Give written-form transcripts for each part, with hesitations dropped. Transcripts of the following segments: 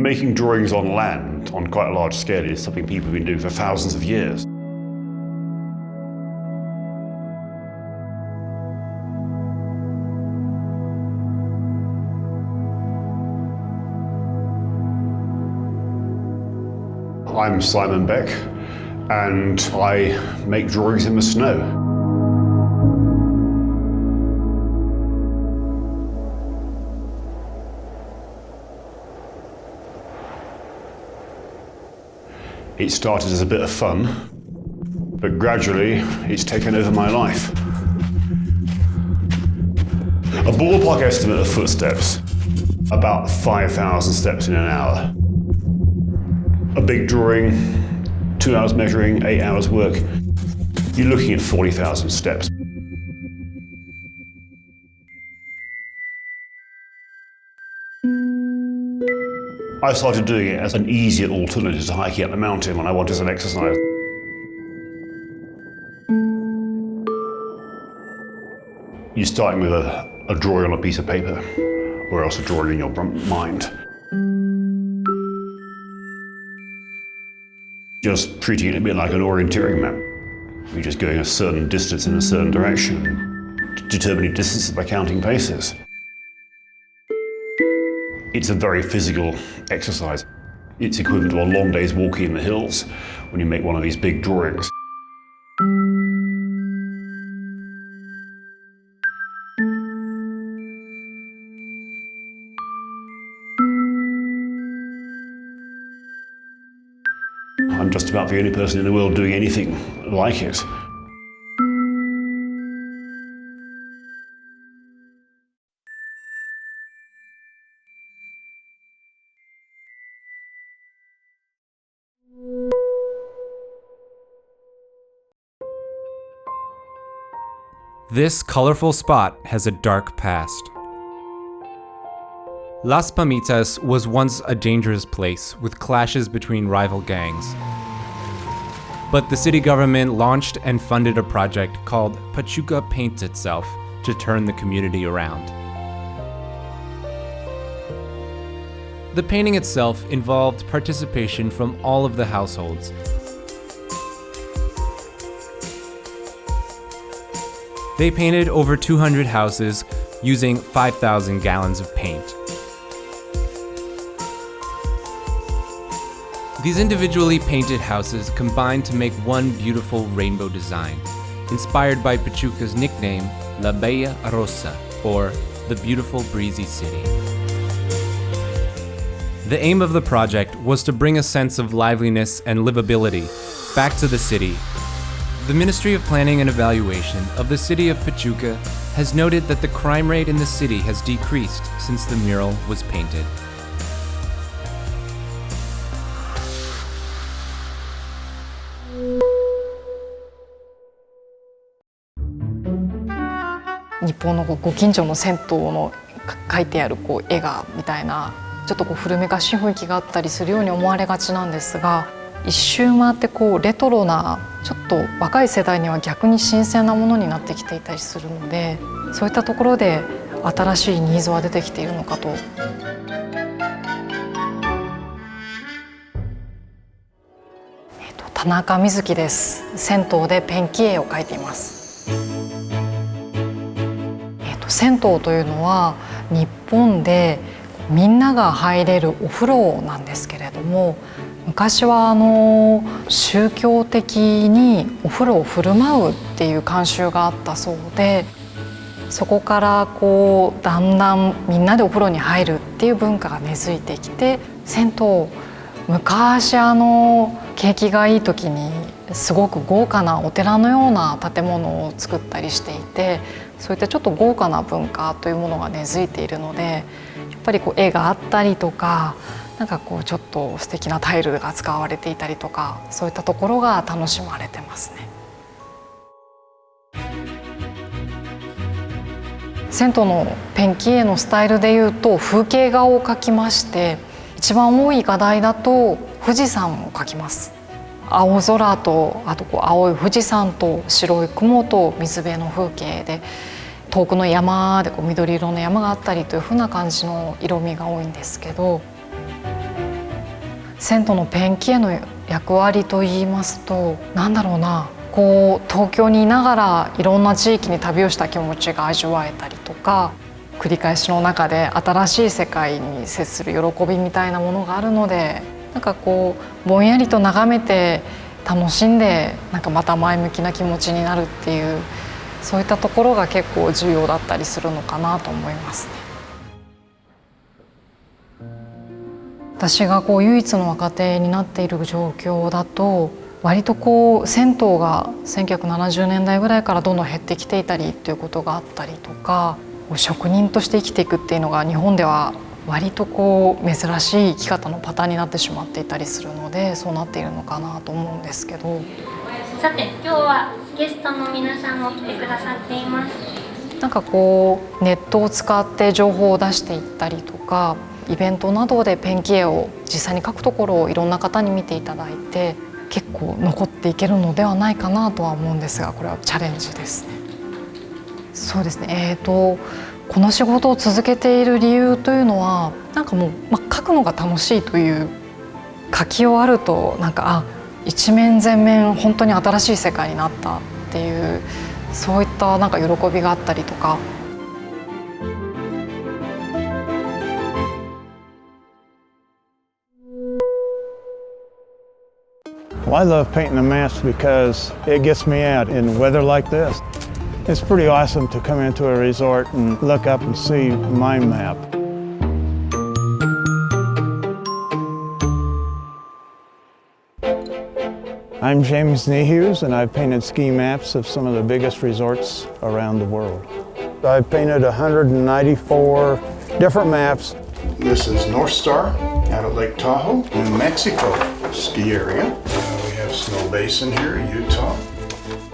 Making drawings on land on quite a large scale is something people have been doing for thousands of years. I'm Simon Beck, and I make drawings in the snow. It started as a bit of fun, but gradually it's taken over my life. A ballpark estimate of footsteps, about 5,000 steps in an hour. A big drawing, 2 hours measuring, 8 hours work, you're looking at 40,000 steps. I started doing it as an easier alternative to hiking up the mountain when I wanted some exercise. You're starting with a drawing on a piece of paper, or else a drawing in your mind. Just treating it a bit like an orienteering map. You're just going a certain distance in a certain direction, determining distances by counting paces. It's a very physical exercise. It's equivalent to a long day's walking in the hills when you make one of these big drawings. I'm just about the only person in the world doing anything like it. This colorful spot has a dark past. Las Palmitas was once a dangerous place with clashes between rival gangs. But the city government launched and funded a project called Pachuca Paints Itself to turn the community around. The painting itself involved participation from all of the households. They painted over 200 houses using 5,000 gallons of paint. These individually painted houses combined to make one beautiful rainbow design, inspired by Pachuca's nickname, La Bella Rosa, or the Beautiful Breezy City. The aim of the project was to bring a sense of liveliness and livability back to the city. The Ministry of Planning and Evaluation of the city of Pachuca has noted that the crime rate in the city has decreased since the mural was painted.日本のご近所の銭湯の描いてある絵画みたいなちょっと古めかしい雰囲気があったりするように思われがちなんですが、一周回ってレトロなちょっと若い世代には逆に新鮮なものになってきていたりするので、そういったところで新しいニーズは出てきているのかと。田中瑞希です。銭湯でペンキ絵を描いています。銭湯というのは日本でみんなが入れるお風呂なんですけれども、昔は宗教的にお風呂を振る舞うっていう慣習があったそうで、そこからだんだんみんなでお風呂に入るっていう文化が根付いてきて、銭湯昔景気がいい時にすごく豪華なお寺のような建物を作ったりしていて、そういったちょっと豪華な文化というものが根付いているので、やっぱり絵があったりとか、なんかちょっと素敵なタイルが使われていたりとか、そういったところが楽しまれてますね。銭湯のペンキ絵のスタイルでいうと風景画を描きまして、一番多い画題だと富士山を描きます。青空とあと青い富士山と白い雲と水辺の風景で、遠くの山で緑色の山があったりというふうな感じの色味が多いんですけど、銭湯のペンキ絵の役割といいますと、なんだろうな、こう東京にいながらいろんな地域に旅をした気持ちが味わえたりとか、繰り返しの中で新しい世界に接する喜びみたいなものがあるので、なんかこうぼんやりと眺めて楽しんで、なんかまた前向きな気持ちになるっていう、そういったところが結構重要だったりするのかなと思いますね。私がこう唯一の若手になっている状況だと、割とこう銭湯が1970年代ぐらいからどんどん減ってきていたりっていうことがあったりとか、職人として生きていくっていうのが日本では割とこう珍しい生き方のパターンになってしまっていたりするので、そうなっているのかなと思うんですけど。さて今日はゲストの皆さんも来てくださっています。なんかこうネットを使って情報を出していったりとか、イベントなどでペンキ絵を実際に描くところをいろんな方に見ていただいて、結構残っていけるのではないかなとは思うんですが、これはチャレンジですね。そうですね、この仕事を続けている理由というのは、なんかもう、描くのが楽しいという、描き終わるとなんか一面全面本当に新しい世界になったっていう、そういったなんか喜びがあったりとか。Well, I love painting the maps because it gets me out in weather like this. It's pretty awesome to come into a resort and look up and see my map. I'm James Nehus, and I've painted ski maps of some of the biggest resorts around the world. I've painted 194 different maps. This is North Star out at Lake Tahoe, New Mexico ski area. We have Snow Basin here, Utah.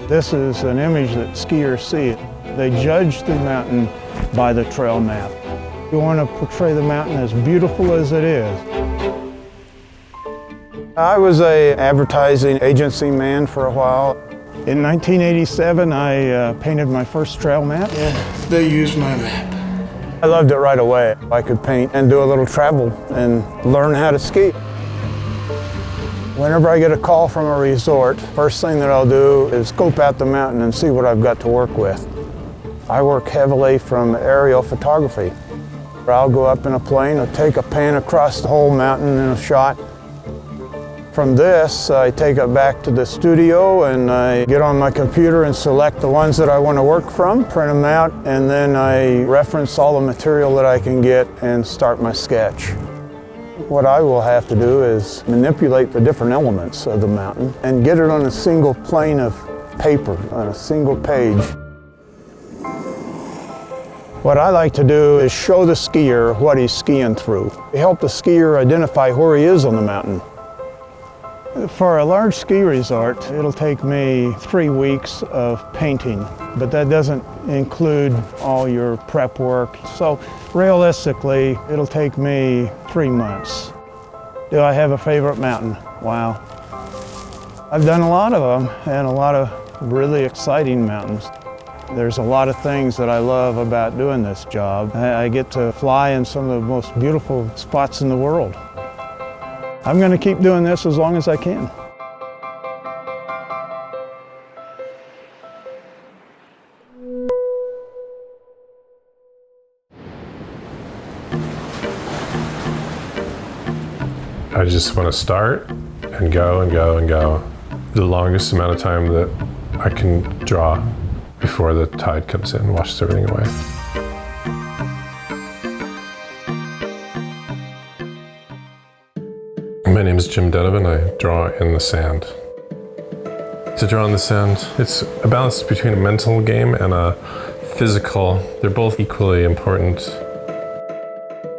This is an image that skiers see. They judge the mountain by the trail map. You want to portray the mountain as beautiful as it is. I was an advertising agency man for a while. In 1987, I painted my first trail map. Yeah, they used my map. I loved it right away. I could paint and do a little travel and learn how to ski. Whenever I get a call from a resort, first thing that I'll do is scope out the mountain and see what I've got to work with. I work heavily from aerial photography. I'll go up in a plane, I'll take a pan across the whole mountain in a shot. From this, I take it back to the studio and I get on my computer and select the ones that I want to work from, print them out, and then I reference all the material that I can get and start my sketch. What I will have to do is manipulate the different elements of the mountain and get it on a single plane of paper, on a single page. What I like to do is show the skier what he's skiing through. Help the skier identify where he is on the mountain. For a large ski resort, it'll take me 3 weeks of painting, but that doesn't include all your prep work. So realistically, it'll take me 3 months. Do I have a favorite mountain? Wow. I've done a lot of them and a lot of really exciting mountains. There's a lot of things that I love about doing this job. I get to fly in some of the most beautiful spots in the world. I'm going to keep doing this as long as I can. I just want to start and go and go and go. The longest amount of time that I can draw before the tide comes in and washes everything away. My name is Jim Donovan. I draw in the sand. To draw in the sand, it's a balance between a mental game and a physical. They're both equally important.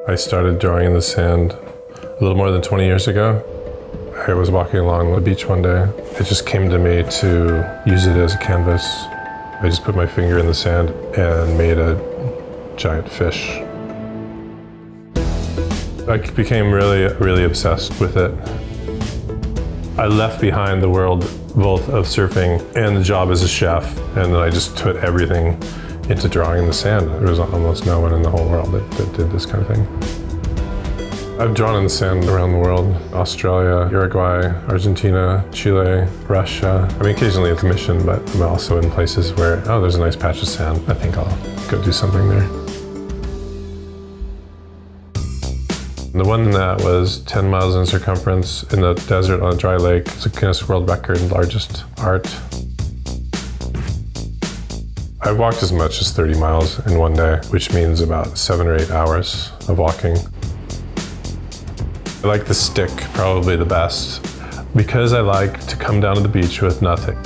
I started drawing in the sand a little more than 20 years ago. I was walking along the beach one day. It just came to me to use it as a canvas. I just put my finger in the sand and made a giant fish. I became really obsessed with it. I left behind the world both of surfing and the job as a chef, and then I just put everything into drawing in the sand. There was almost no one in the whole world that did this kind of thing. I've drawn in the sand around the world: Australia, Uruguay, Argentina, Chile, Russia. I mean, occasionally a commission, but I'm also in places where, oh, there's a nice patch of sand. I think I'll go do something there. The one that was 10 miles in circumference in the desert on a dry lake, it's a Guinness World Record, largest art. I've walked as much as 30 miles in one day, which means about 7 or 8 hours of walking. I like the stick probably the best because I like to come down to the beach with nothing.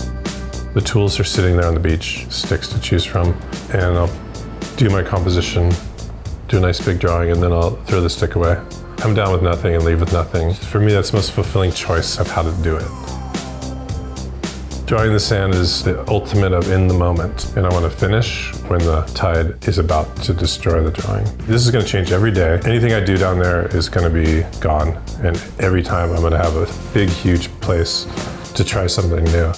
The tools are sitting there on the beach, sticks to choose from, and I'll do my composition, do a nice big drawing, and then I'll throw the stick away. Come down with nothing and leave with nothing. For me, that's the most fulfilling choice of how to do it. Drawing the sand is the ultimate of in the moment, and I want to finish when the tide is about to destroy the drawing. This is going to change every day. Anything I do down there is going to be gone, and every time I'm going to have a big, huge place to try something new.